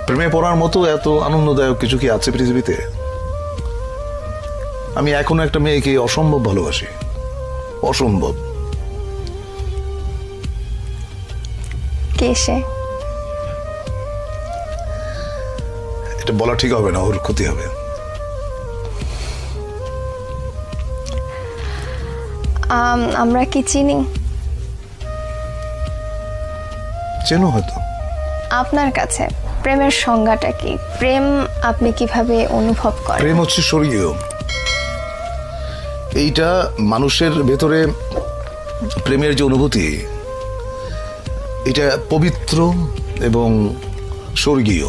প্রেমে পড়ার মতো এত আনন্দদায়ক কিছু কি আছে পৃথিবীতে? আমি এখনো একটা মেয়েকে অসম্ভব ভালোবাসি, অসম্ভব। কে সে? এটা বলা ঠিক হবে না, ওর ক্ষতি হবে। আমরা কি চিনি? চেনো হয়তো। আপনার কাছে প্রেমের সংজ্ঞাটা কি? প্রেম আপনি কিভাবে অনুভব করেন? প্রেম হচ্ছে স্বর্গীয়। এইটা মানুষের ভেতরে প্রেমের যে অনুভূতি, এটা পবিত্র এবং স্বর্গীয়।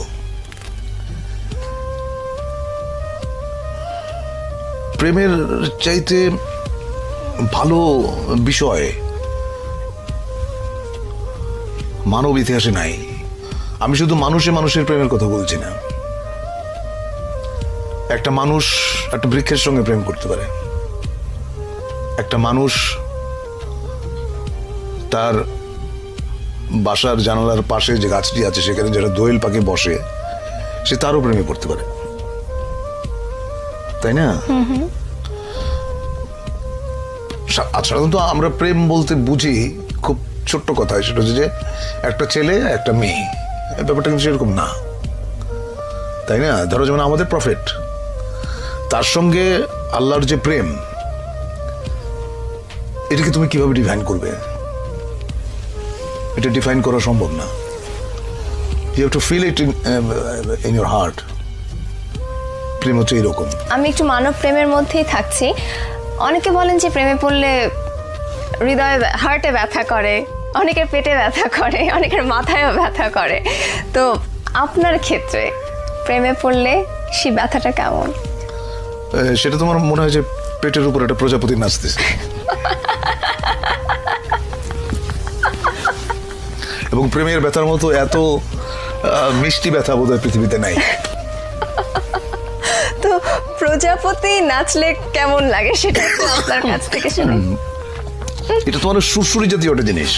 প্রেমের চাইতে ভালো বিষয় মানব ইতিহাসে নাই। আমি শুধু মানুষের প্রেমের কথা বলছি না। একটা মানুষ একটা বৃক্ষের সঙ্গে প্রেম করতে পারে, একটা মানুষ তার বাসার জানালার পাশে যে গাছটি আছে সেখানে যেটা দোয়েল পাখি বসে, সে তারও প্রেমে পড়তে পারে, তাই না? সাধারণত আমরা প্রেম বলতে বুঝি খুব ছোট্ট কথা, সেটা হচ্ছে যে একটা ছেলে একটা মেয়ে। ব্যাপারটা কিন্তু সেরকম না, তাই না? ধরো যেমন আমাদের প্রফেট, তার সঙ্গে আল্লাহর যে প্রেম, এটাকে তুমি কিভাবে ডিফাইন করবে? এটা ডিফাইন করা সম্ভব না। You have to feel it in your heart. প্রেম হচ্ছে এরকম। আমি একটু মানব প্রেমের মধ্যেই থাকছি। অনেকে বলেন যে প্রেমে পড়লে হৃদয়ে হার্টে ব্যথা করে, অনেকের পেটে ব্যথা করে, অনেকের মাথায়ও ব্যথা করে। তো আপনার ক্ষেত্রে প্রেমে পড়লে সেই ব্যথাটা কেমন? সেটা তোমার মনে হয় যে পেটের উপর একটা প্রজাপতি নাচতেছে, এবং প্রেমের ব্যথার মতো এত মিষ্টি ব্যথা বোধহয় পৃথিবীতে নাই। তো প্রজাপতি নাচলে কেমন লাগে সেটা একটু আপনার কাছ থেকে শুনি। এটা তোমার সুরসুরি জাতীয় একটা জিনিস,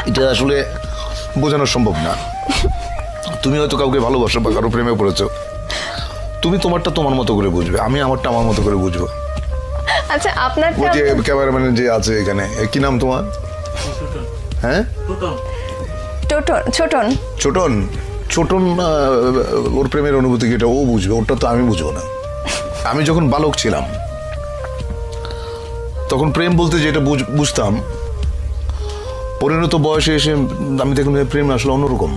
এটা আসলে বোঝানো সম্ভব না। তুমি হয়তো কাউকে ভালোবাসো বা কারো প্রেমে পড়েছো, তুমি তোমারটা তোমার মতো করে বুঝবে, আমি আমারটা আমার মতো করে বুঝবো। আচ্ছা, আপনার ওই যে ক্যামেরাম্যান যে আছে এখানে, কি নাম তোমার? হ্যাঁ, ছোটন। ছোটন। ছোটন ওর প্রেমের অনুভূতি কি এটা ও বুঝবে, ওটা তো আমি বুঝবো না। আমি যখন বালক ছিলাম তখন প্রেম বলতে যেটা বুঝতাম, পরিণত বয়সে এসে আমি দেখলাম প্রেম আসলে অন্যরকম।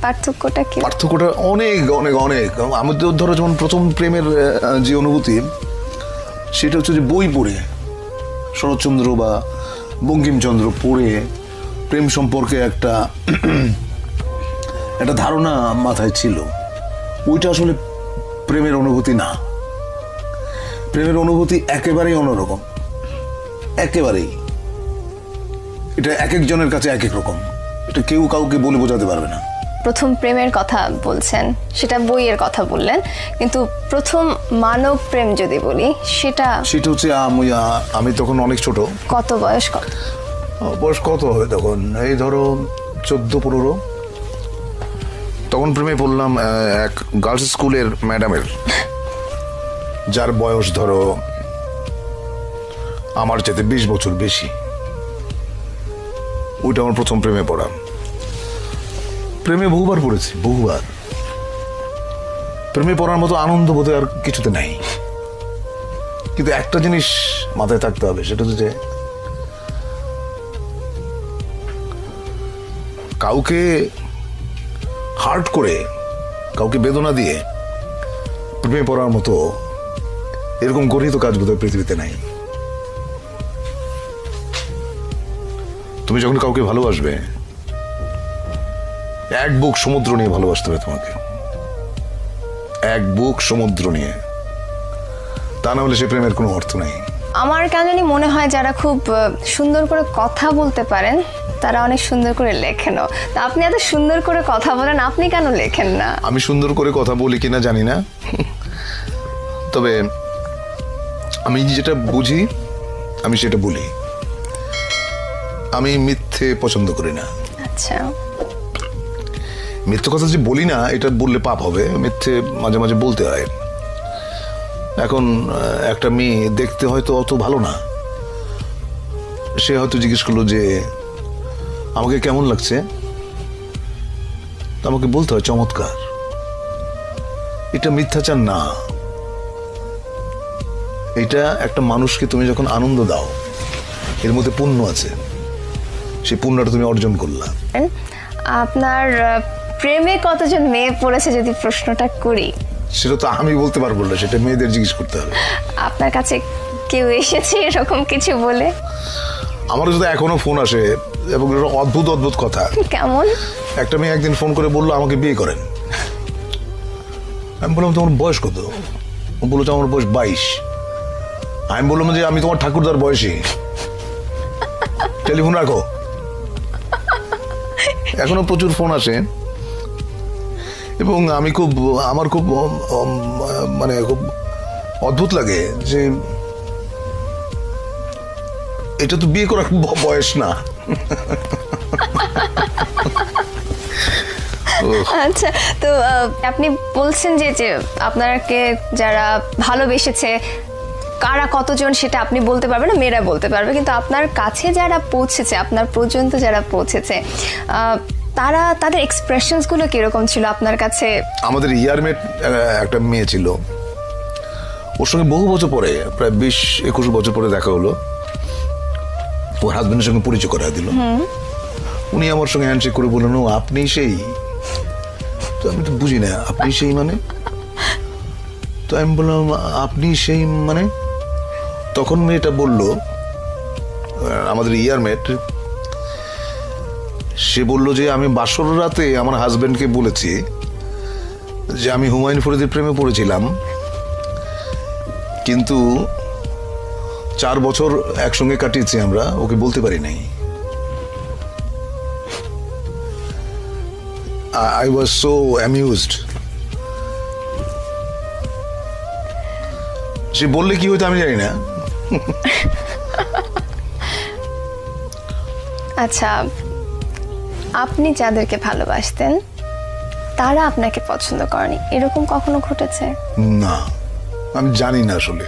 পার্থক্যটা কি? পার্থক্যটা অনেক অনেক অনেক। আমি তো ধরো যেমন প্রথম প্রেমের যে অনুভূতি, সেটা হচ্ছে যে বই পড়ে, শরৎচন্দ্র বা বঙ্কিমচন্দ্র পড়ে প্রেম সম্পর্কে একটা ধারণা মাথায় ছিল। ওইটা আসলে প্রেমের অনুভূতি না। প্রেমের অনুভূতি একেবারেই অন্যরকম, একেবারেই। এটা এক একজনের কাছে এক এক রকম, এটা কেউ কাউকে বলে বোঝাতে পারবে না। প্রথম প্রেমের কথা বলছেন, সেটা বইয়ের কথা বললেন, কিন্তু প্রথম মানব প্রেম যদি বলি সেটা হচ্ছে আমি তখন অনেক ছোট। কত বয়স? বয়স কত হবে তখন? এই ধরো 14-15। তখন প্রেমে পড়লাম এক গার্লস স্কুলের ম্যাডামের, যার বয়স ধরো আমার চাইতে 20 বছর বেশি। ওইটা আমার প্রথম প্রেমে পড়া। প্রেমে বহুবার পড়েছি, বহুবার। প্রেমে পড়ার মতো আনন্দ বোধহয় আর কিছুতে নাই। কিন্তু একটা জিনিস মাথায় থাকতে হবে, সেটা হচ্ছে যে কাউকে হার্ট করে, কাউকে বেদনা দিয়ে প্রেমে পড়ার মতো এরকম গর্হিত কাজ বোধহয় পৃথিবীতে নাই। তুমি যখন কাউকে ভালোবাসবে, এক বুক সমুদ্র নিয়ে ভালোবাসতে হবে তোমাকে, এক বুক সমুদ্র নিয়ে। তা না হলে সে প্রেমের কোনো অর্থ নেই। আমার কেন জানি মনে হয় যারা খুব সুন্দর করে কথা বলতে পারেন তারা অনেক সুন্দর করে লেখেনও। তা আপনি এত সুন্দর করে কথা বলেন, আপনি কেন লেখেন না? আমি সুন্দর করে কথা বলি কিনা জানি না, তবে আমি যেটা বুঝি আমি সেটা বলি। আমি মিথ্যে পছন্দ করি না। আচ্ছা, মিথ্যে কথা যে বলি না এটা বললে পাপ হবে, মিথ্যে মাঝে মাঝে বলতে হয়। এখন একটা মেয়ে দেখতে হয়তো অত ভালো না, সে হয়তো জিজ্ঞেস করলো যে আমাকে কেমন লাগছে, তো আমাকে বলতে হয় চমৎকার। এটা মিথ্যাচার না, এটা একটা মানুষকে তুমি যখন আনন্দ দাও এর মধ্যে পুণ্য আছে, সেই পুণ্যটা তুমি অর্জন করলা। আপনার প্রেমে কতজন মেয়ে পড়েছে যদি প্রশ্নটা করি? সেটা তো আমি বলতে পারবো না, সেটা মেয়েদের জিজ্ঞেস করতে হবে। আপনার কাছে কেউ এসেছে এরকম কিছু বলে? আমার যদি এখনো ফোন আসে এবং অদ্ভুত অদ্ভুত কথা। কেমন? একটা মেয়ে একদিন ফোন করে বললো আমাকে বিয়ে করেন। আমি বললাম তোমার বয়স কত? ও বললো আমার বয়স 22। আমি বললাম যে আমি তোমার ঠাকুরদার বয়সী, টেলিফোন রাখো। এখনো প্রচুর ফোন আসে এবং আমার খুব মানে খুব অদ্ভুত লাগে যে এটা তো বিয়ে করার বয়স না। আচ্ছা, তো আপনি বলছেন যে আপনাকে যারা ভালোবেসেছে কারা কতজন সেটা আপনি বলতে পারবেন না, মেয়েরা বলতে পারবে, কিন্তু আপনার কাছে যারা পৌঁছেছে, আপনার পর্যন্ত যারা পৌঁছেছে, তারা তাদের এক্সপ্রেশনস গুলো কিরকম ছিল আপনার কাছে? আমাদের ইয়ারমেট একটা মেয়ে ছিল, ওর সঙ্গে বহু বছর পরে, প্রায় 20-21 বছর পরে দেখা হলো। ওর হাজবেন্ডের সঙ্গে পরিচয় করা দিল। উনি আমার সঙ্গে হ্যান্ডশেক করে বললেন ও আপনি সেই। তো আমি তো বুঝি না আপনি সেই মানে। তো আমি বললাম আপনি সেই মানে? তখন মেয়েটা বলল, আমাদের ইয়ারমেট, সে বলল যে আমি বাসর রাতে আমার হাজবেন্ডকে বলেছি যে আমি হুমায়ুন ফরিদের প্রেমে পড়েছিলাম, কিন্তু 4 বছর একসঙ্গে কাটিয়েছি আমরা, ওকে বলতে পারি নাই। I was so amused. সে বললে কি হইতো আমি জানি না। আচ্ছা, আপনি যাদেরকে ভালোবাসতেন তারা আপনাকে পছন্দ করেনি, এরকম কখনো ঘটেছে? না, আমি জানি না আসলে।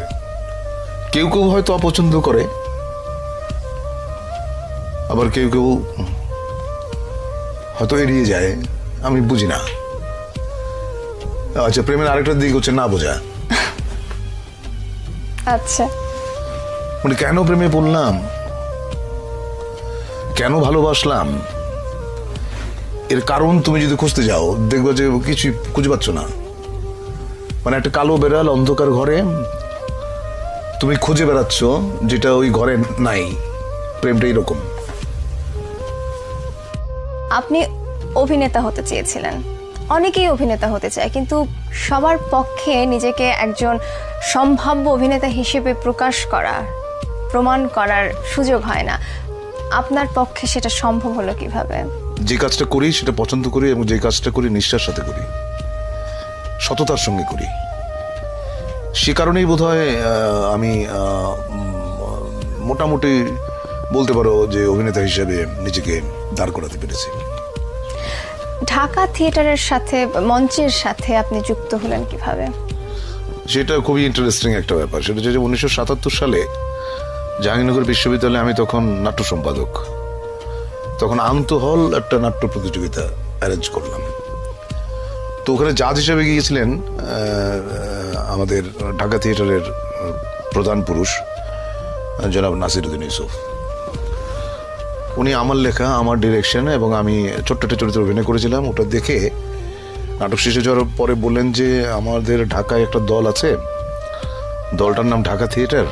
কেউ কেউ হয়তো অপছন্দ করে, আবার কেউ কেউ হয়তো এড়িয়ে যায়, আমি বুঝি না। আচ্ছা, প্রেমের আরেকটা দিক হচ্ছে না বোঝা। আচ্ছা, মানে কেন প্রেমে পড়লাম, কেন ভালোবাসলাম, এর কারণ তুমি যদি খুঁজতে যাও দেখবে যে কিছু খুঁজে পাচ্ছ না। মানে একটা কালো বেড়াল অন্ধকার ঘরে তুমি খুঁজে বেড়াচ্ছ যেটা ওই ঘরে নাই। প্রেমটা এরকম। আপনি অভিনেতা হতে চেয়েছিলেন, অনেকেই অভিনেতা হতে চায়, কিন্তু সবার পক্ষে নিজেকে একজন সম্ভাব্য অভিনেতা হিসেবে প্রকাশ করা, প্রমাণ করার সুযোগ হয় না। আপনার পক্ষে সেটা সম্ভব হলো কিভাবে? যে কাজটা করি সেটা পছন্দ করি এবং যে কাজটা করি নিষ্ঠার সাথে করি, সততার সঙ্গে করি। সে কারণেই বোধহয় আমি মোটামুটি বলতে পারো যে অভিনেতা হিসেবে নিজেকে দাঁড় করাতে পেরেছি। ঢাকা থিয়েটারের সাথে, মঞ্চের সাথে আপনি যুক্ত হলেন কিভাবে? সেটা খুবই ইন্টারেস্টিং একটা ব্যাপার। সেটা হচ্ছে যে 1977 সালে জাহাঙ্গীরনগর বিশ্ববিদ্যালয়ে আমি তখন নাট্য সম্পাদক। তখন আন্তঃহল একটা নাট্য প্রতিযোগিতা অ্যারেঞ্জ করলাম। তো ওখানে জাজ হিসেবে গিয়েছিলেন আমাদের ঢাকা থিয়েটারের প্রধান পুরুষ জনাব নাসিরউদ্দিন ইউসুফ। উনি আমার লেখা, আমার ডিরেকশন এবং আমি ছোট্ট একটা চরিত্রে অভিনয় করেছিলাম। ওটা দেখে নাটক শেষ হয়ে যাওয়ার পরে বললেন যে আমাদের ঢাকায় একটা দল আছে, দলটার নাম ঢাকা থিয়েটার,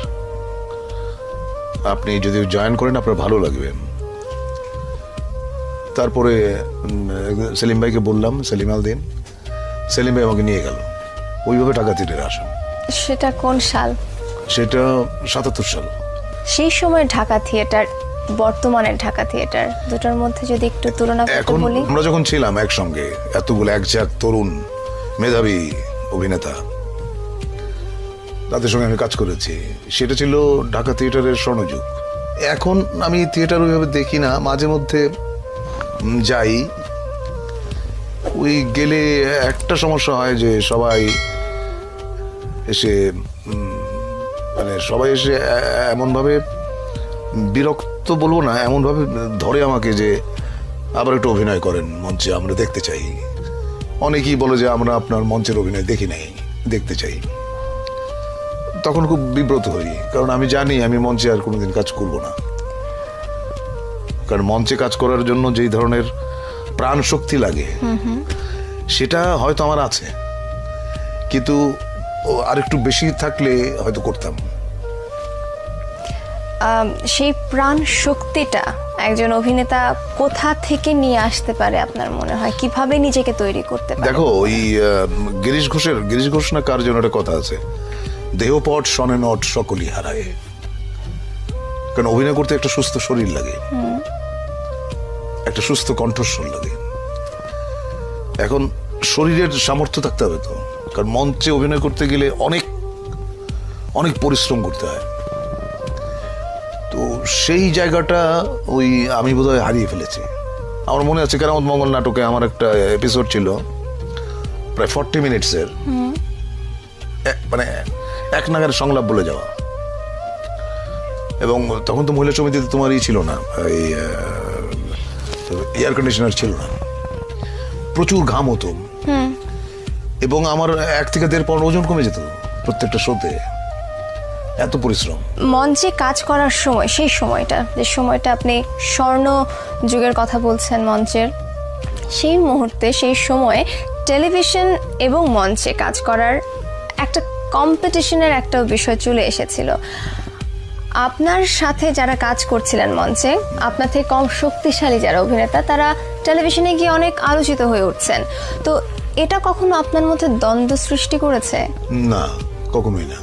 আপনি যদি জয়েন করেন আপনার ভালো লাগবে। তারপরে সেলিম ভাইকে বললাম, সেলিম আল দিন, সেলিম ভাই আমাকে নিয়ে গেল। ওইভাবে ঢাকা থিয়েটারে আসেন। সেটা কোন সাল? সেটা 77 সাল। সেই সময় ঢাকা থিয়েটার, বর্তমানের ঢাকা থিয়েটার, দুটোর মধ্যে যদি একটু তুলনা করতে এখন বলি। আমরা যখন ছিলাম একসঙ্গে, এতগুলো একঝাক তরুণ মেধাবী অভিনেতা, তাদের সঙ্গে আমি কাজ করেছি, সেটা ছিল ঢাকা থিয়েটারের স্বর্ণযুগ। এখন আমি থিয়েটার ওইভাবে দেখি না, মাঝে মধ্যে যাই, ওই গেলে একটা সমস্যা হয় যে সবাই এসে মানে সবাই এসে এমনভাবে বিরক্ত বলবো না, এমনভাবে ধরে আমাকে যে আবার একটু অভিনয় করেন মঞ্চে, আমরা দেখতে চাই। অনেকেই বলে যে আমরা আপনার মঞ্চের অভিনয় দেখি নাই, দেখতে চাই। তখন খুব বিব্রত হই, কারণ আমি জানি আমি মঞ্চে আর কোনোদিন কাজ করব না। কারণ মঞ্চে কাজ করার জন্য যেই ধরনের প্রাণ শক্তি লাগে সেটা হয়তো আমার আছে, কিন্তু আরেকটু বেশি থাকলে হয়তো করতাম। সেই প্রাণ শক্তিটা একজন অভিনেতা কোথা থেকে নিয়ে আসতে পারে আপনার মনে হয়? কিভাবে নিজেকে তৈরি করতে পারে? দেখো, ওই গিরিশ ঘোষ না কার জন্য একটা কথা আছে, দেহপট শনে নট সকলই হারায়। কারণ অভিনয় করতে একটা সুস্থ শরীর লাগে, একটা সুস্থ কণ্ঠস্বর লাগে। এখন শরীরের সামর্থ্য থাকতে হবে তো, কারণ মঞ্চে অভিনয় করতে গেলে অনেক অনেক পরিশ্রম করতে হয়। তো সেই জায়গাটা ওই আমি বোধহয় হারিয়ে ফেলেছি। আমার মনে আছে কেরামত মঙ্গল নাটকে আমার একটা এপিসোড ছিল প্রায় 40 মিনিটসের, মানে এক নাগারে সংলাপ বলে যাওয়া। এবং তখন তো মহিলা সমিতিতে তোমার ছিল না, এই এয়ার কন্ডিশনার ছিল না, প্রচুর ঘাম হতো, এবং আমার 1 থেকে 1.5 পাউন্ড ওজন কমে যেত প্রত্যেকটা শোতে, এত পরিশ্রম। মঞ্চে কাজ করার সময়, সেই সময়টা, যে সময়টা আপনি স্বর্ণ যুগের কথা বলছেন মঞ্চের, সেই মুহূর্তে, সেই সময়ে টেলিভিশন এবং মঞ্চে কাজ করার একটা কম্পিটিশনের একটা বিষয় চলে এসেছিল। আপনার সাথে যারা কাজ করছিলেন মঞ্চে, আপনার থেকে কম শক্তিশালী যারা অভিনেতা, তারা টেলিভিশনে গিয়ে অনেক আলোচিত হয়ে উঠছেন। তো এটা কখনো আপনার মধ্যে দ্বন্দ্ব সৃষ্টি করেছে? না, কখনোই না।